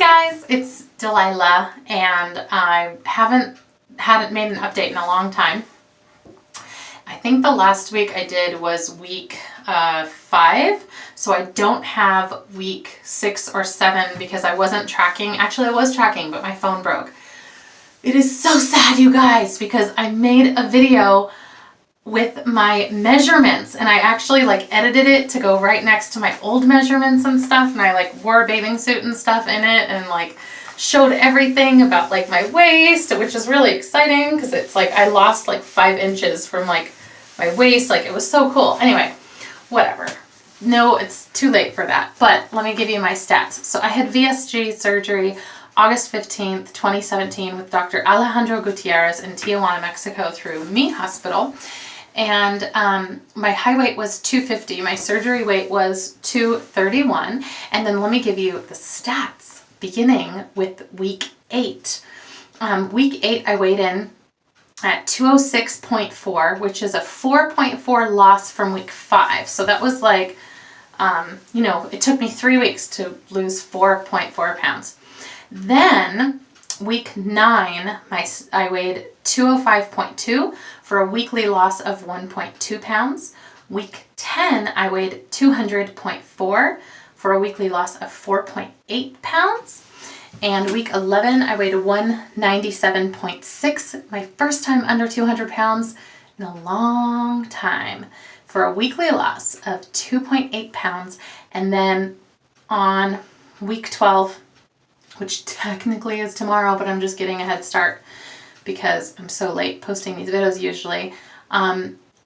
guys, it's Delilah, and I hadn't made an update in a long time. I think the last week I did was week 5, so I don't have week 6 or 7 because I wasn't tracking. Actually, I was tracking, but my phone broke. It is so sad, you guys, because I made a video with my measurements, and I actually edited it to go right next to my old measurements and stuff, and I wore a bathing suit and stuff in it, and showed everything about my waist, which is really exciting because it's I lost 5 inches from my waist. It was so cool. Anyway, whatever. No, it's too late for that, but let me give you my stats. So I had VSG surgery August 15th, 2017 with Dr. Alejandro Gutierrez in Tijuana, Mexico through Me Hospital. And my high weight was 250. My surgery weight was 231. And then let me give you the stats beginning with week 8. Week 8, I weighed in at 206.4, which is a 4.4 loss from week 5. So that was it took me 3 weeks to lose 4.4 pounds. Then week 9, I weighed 205.2 for a weekly loss of 1.2 pounds. Week 10, I weighed 200.4 for a weekly loss of 4.8 pounds. And week 11, I weighed 197.6, my first time under 200 pounds in a long time, for a weekly loss of 2.8 pounds. And then on week 12, which technically is tomorrow, but I'm just getting a head start because I'm so late posting these videos usually,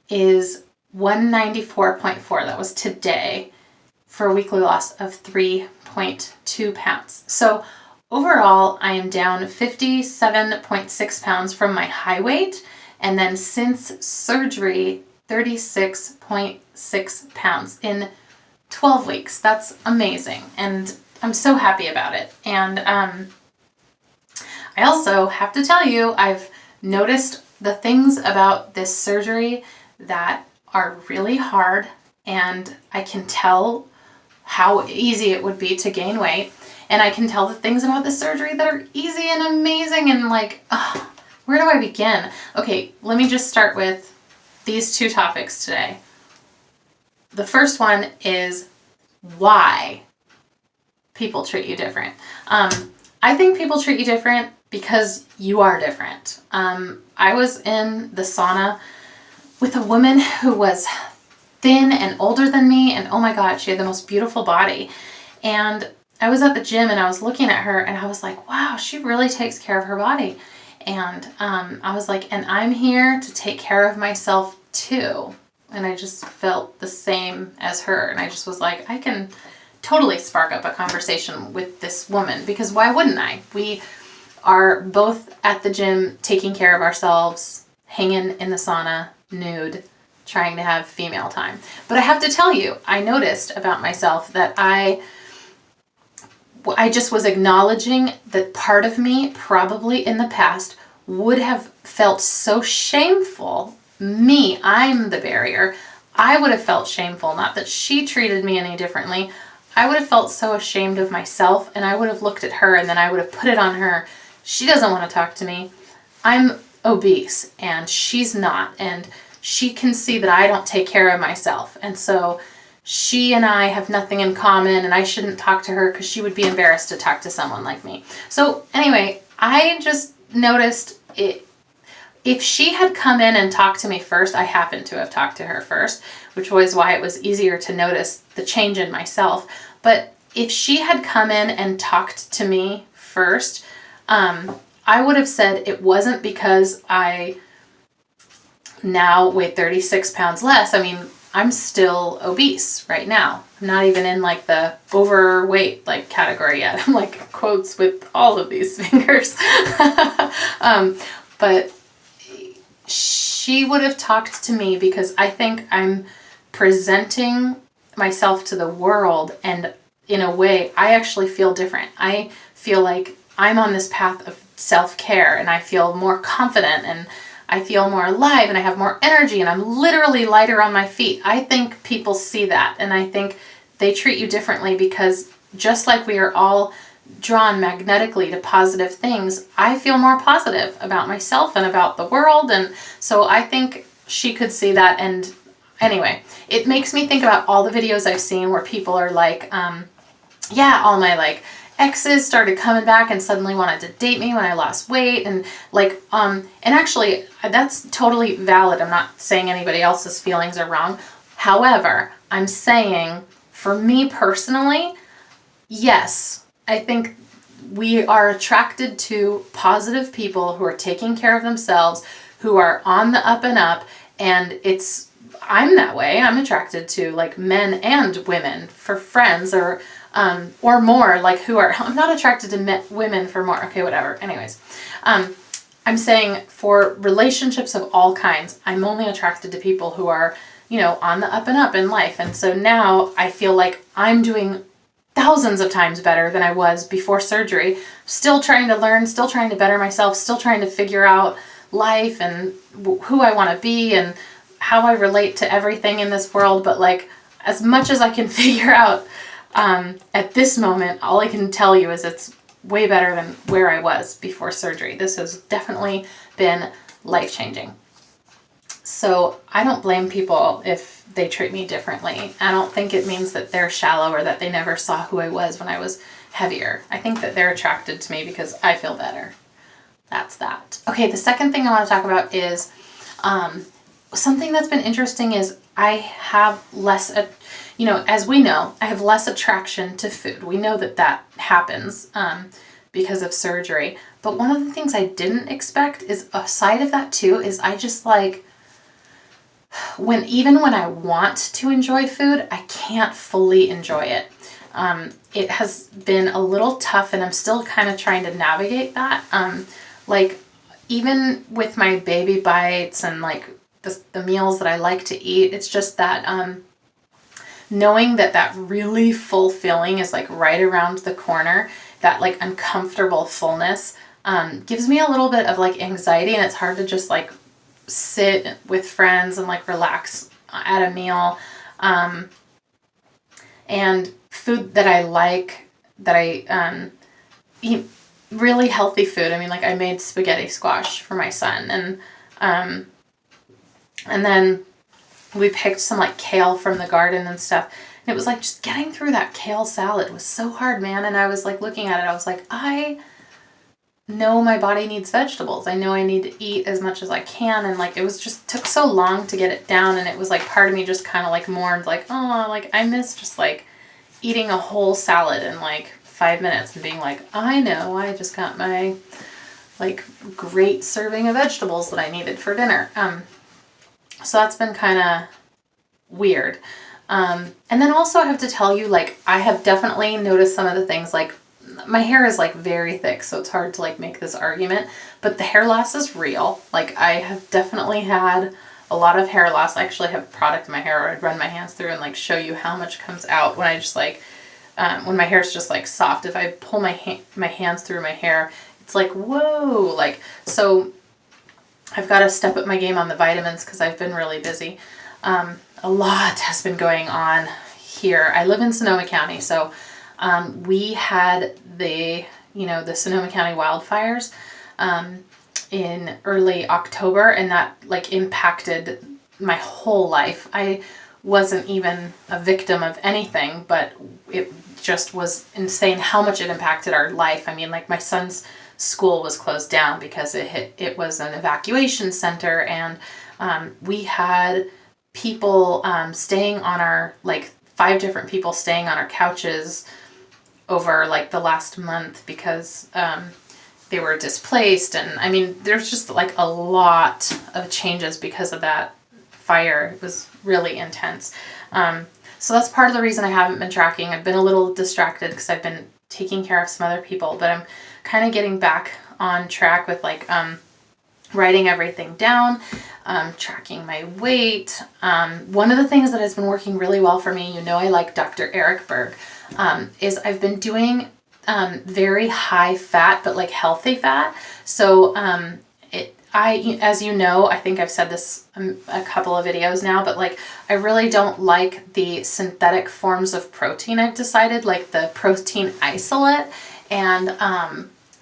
is 194.4. That was today, for a weekly loss of 3.2 pounds. So overall, I am down 57.6 pounds from my high weight, and then since surgery, 36.6 pounds in 12 weeks. That's amazing, and I'm so happy about it. And I also have to tell you, I've noticed the things about this surgery that are really hard, and I can tell how easy it would be to gain weight, and I can tell the things about the surgery that are easy and amazing, and where do I begin? Okay, let me just start with these 2 topics today. The first one is why people treat you different. I think people treat you different because you are different. I was in the sauna with a woman who was thin and older than me, and oh my God, she had the most beautiful body. And I was at the gym and I was looking at her and I was like, wow, she really takes care of her body. And I was like, and I'm here to take care of myself too. And I just felt the same as her. And I just was like, I can totally spark up a conversation with this woman, because why wouldn't I? We are both at the gym taking care of ourselves, hanging in the sauna, nude, trying to have female time. But I have to tell you, I noticed about myself that I just was acknowledging that part of me probably in the past would have felt so shameful. Me, I'm the barrier. I would have felt shameful, not that she treated me any differently. I would have felt so ashamed of myself, and I would have looked at her and then I would have put it on her. She doesn't want to talk to me. I'm obese and she's not, and she can see that I don't take care of myself. And so she and I have nothing in common, and I shouldn't talk to her because she would be embarrassed to talk to someone like me. So anyway, I just noticed it. If she had come in and talked to me first, I happened to have talked to her first, which was why it was easier to notice the change in myself. But if she had come in and talked to me first, I would have said it wasn't because I now weigh 36 pounds less. I mean, I'm still obese right now. I'm not even in the overweight category yet. I'm quotes with all of these fingers. But she would have talked to me because I think I'm presenting myself to the world, and in a way I actually feel different. I feel like I'm on this path of self-care, and I feel more confident, and I feel more alive, and I have more energy, and I'm literally lighter on my feet. I think people see that, and I think they treat you differently because just like we are all drawn magnetically to positive things, I feel more positive about myself and about the world. And so I think she could see that. And anyway, it makes me think about all the videos I've seen where people are like, yeah, all my like exes started coming back and suddenly wanted to date me when I lost weight, and like and actually that's totally valid. I'm not saying anybody else's feelings are wrong. However, I'm saying for me personally, yes, I think we are attracted to positive people who are taking care of themselves, who are on the up and up, and I'm that way. I'm attracted to like men and women for friends, or more, like who are, I'm not attracted to women for more, okay, whatever. Anyways, I'm saying for relationships of all kinds, I'm only attracted to people who are, you know, on the up and up in life. And so now I feel like I'm doing thousands of times better than I was before surgery, still trying to learn, still trying to better myself, still trying to figure out life and who I want to be and how I relate to everything in this world. But like, as much as I can figure out, at this moment, all I can tell you is it's way better than where I was before surgery. This has definitely been life-changing. So I don't blame people if they treat me differently. I don't think it means that they're shallow or that they never saw who I was when I was heavier. I think that they're attracted to me because I feel better. That's that. Okay, the second thing I want to talk about is something that's been interesting is I have less, as we know, I have less attraction to food. We know that happens because of surgery. But one of the things I didn't expect is a side of that too, is I just like, even when I want to enjoy food, I can't fully enjoy it. It has been a little tough and I'm still kind of trying to navigate that. Like even with my baby bites and like the meals that I like to eat, it's just that knowing that really full feeling is like right around the corner, that like uncomfortable fullness gives me a little bit of like anxiety, and it's hard to just like sit with friends and like relax at a meal. And food that I like, that I eat, really healthy food. I mean, like I made spaghetti squash for my son, and then we picked some like kale from the garden and stuff. And it was like just getting through that kale salad was so hard, man. And I was like looking at it, I was like, I know my body needs vegetables. I know I need to eat as much as I can. And like, it was just took so long to get it down. And it was like, part of me just kind of like mourned like, oh, like I miss just like eating a whole salad in like 5 minutes and being like, I know, I just got my like great serving of vegetables that I needed for dinner. So that's been kind of weird. And then also I have to tell you, like, I have definitely noticed some of the things, like my hair is like very thick, so it's hard to like make this argument, but the hair loss is real. Like I have definitely had a lot of hair loss. I actually have product in my hair where I'd run my hands through and like show you how much comes out when I just like, when my hair is just like soft. If I pull my hands through my hair, it's like, whoa, like, so I've got to step up my game on the vitamins because I've been really busy. A lot has been going on here. I live in Sonoma County, so we had the Sonoma County wildfires in early October, and that like impacted my whole life. I wasn't even a victim of anything, but it just was insane how much it impacted our life. I mean, like my son's school was closed down because it was an evacuation center, and we had people staying on our, like 5 different people staying on our couches over like the last month because they were displaced. And I mean, there's just like a lot of changes because of that fire. It was really intense. So that's part of the reason I haven't been tracking. I've been a little distracted because I've been taking care of some other people, but I'm kind of getting back on track with like writing everything down, tracking my weight. One of the things that has been working really well for me, I like Dr. Eric Berg, is I've been doing very high fat, but like healthy fat. So as you know, I think I've said this a couple of videos now, but like I really don't like the synthetic forms of protein. I've decided, like the protein isolate, and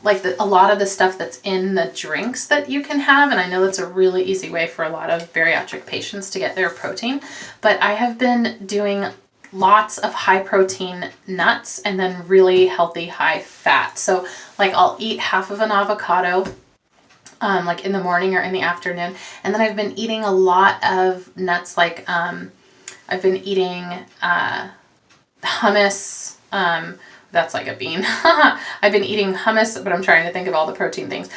like a lot of the stuff that's in the drinks that you can have. And I know that's a really easy way for a lot of bariatric patients to get their protein, but I have been doing lots of high protein nuts and then really healthy high fat. So like I'll eat half of an avocado like in the morning or in the afternoon. And then I've been eating a lot of nuts, like I've been eating hummus. That's like a bean. I've been eating hummus, but I'm trying to think of all the protein things.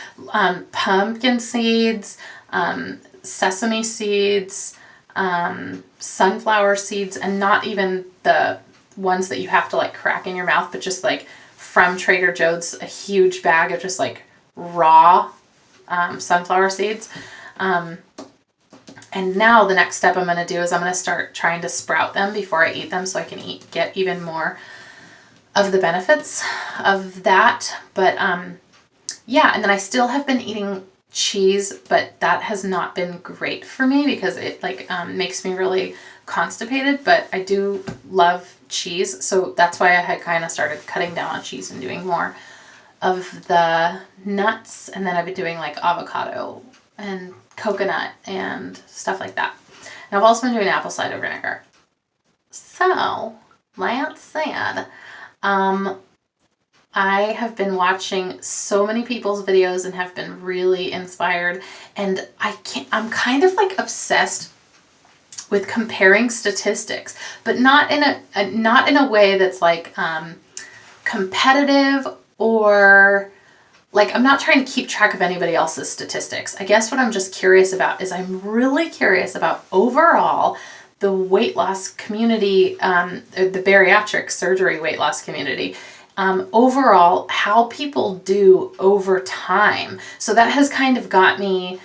Pumpkin seeds, sesame seeds, sunflower seeds, and not even the ones that you have to like crack in your mouth, but just like from Trader Joe's, a huge bag of just like raw sunflower seeds. And now the next step I'm going to do is I'm going to start trying to sprout them before I eat them so I can get even more of the benefits of that. But yeah, and then I still have been eating cheese, but that has not been great for me because it like makes me really constipated, but I do love cheese. So that's why I had kind of started cutting down on cheese and doing more of the nuts. And then I've been doing like avocado and coconut and stuff like that. And I've also been doing apple cider vinegar. So that said, I have been watching so many people's videos and have been really inspired, and I'm kind of like obsessed with comparing statistics, but not in a way that's like competitive, or like I'm not trying to keep track of anybody else's statistics. I guess what I'm just curious about is I'm really curious about overall the weight loss community, the bariatric surgery weight loss community, overall how people do over time. So that has kind of got me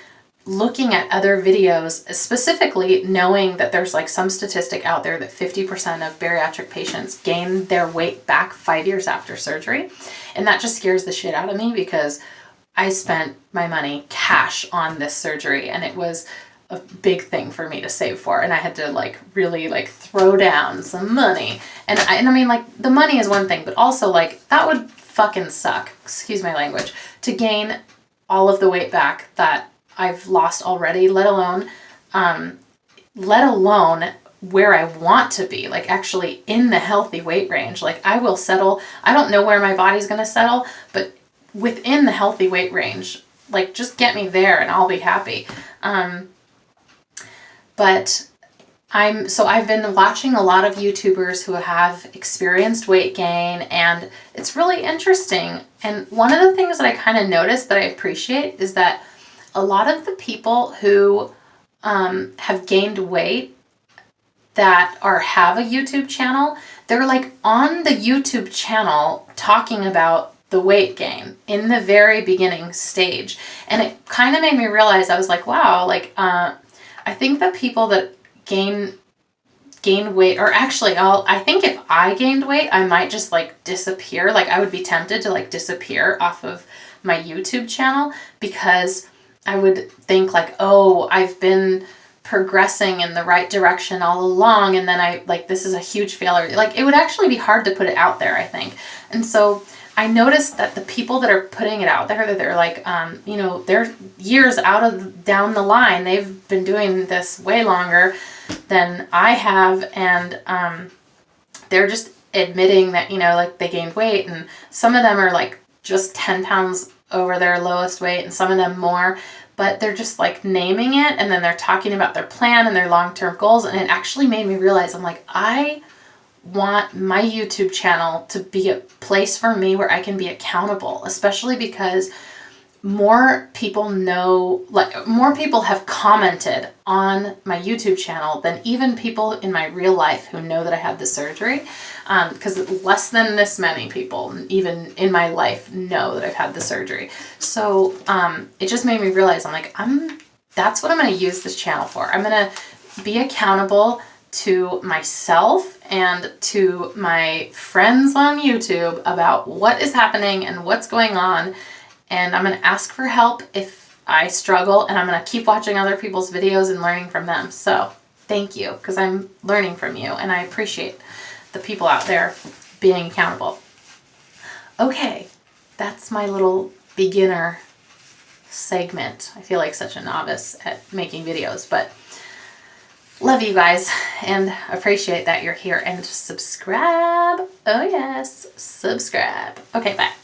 looking at other videos, specifically knowing that there's like some statistic out there that 50% of bariatric patients gain their weight back 5 years after surgery. And that just scares the shit out of me because I spent my money cash on this surgery, and it was a big thing for me to save for, and I had to like really like throw down some money. And I mean, like, the money is one thing, but also like that would fucking suck, excuse my language, to gain all of the weight back that I've lost already, let alone where I want to be, like actually in the healthy weight range. Like I will settle, I don't know where my body's going to settle, but within the healthy weight range, like just get me there and I'll be happy. But I've been watching a lot of YouTubers who have experienced weight gain, and it's really interesting. And one of the things that I kind of noticed that I appreciate is that a lot of the people who have gained weight that have a YouTube channel, they're like on the YouTube channel talking about the weight gain in the very beginning stage. And it kind of made me realize, I was like, wow, like, I think that people that gain weight, or actually I think if I gained weight, I might just like disappear. Like I would be tempted to like disappear off of my YouTube channel, because I would think like, oh, I've been progressing in the right direction all along, and then I like, this is a huge failure. Like it would actually be hard to put it out there, I think. And so I noticed that the people that are putting it out there, that they're like, you know, they're years down the line, they've been doing this way longer than I have, and they're just admitting that, you know, like they gained weight, and some of them are like just 10 pounds over their lowest weight, and some of them more, but they're just like naming it, and then they're talking about their plan and their long-term goals. And it actually made me realize, I'm like, I want my YouTube channel to be a place for me where I can be accountable, especially because more people know, like more people have commented on my YouTube channel than even people in my real life who know that I had the surgery. Because less than this many people, even in my life, know that I've had the surgery. So it just made me realize, I'm like, that's what I'm going to use this channel for. I'm going to be accountable to myself and to my friends on YouTube about what is happening and what's going on. And I'm going to ask for help if I struggle, and I'm going to keep watching other people's videos and learning from them. So thank you, because I'm learning from you, and I appreciate the people out there being accountable. Okay, that's my little beginner segment. I feel like such a novice at making videos, but love you guys and appreciate that you're here, and subscribe. Oh yes, subscribe. Okay, bye.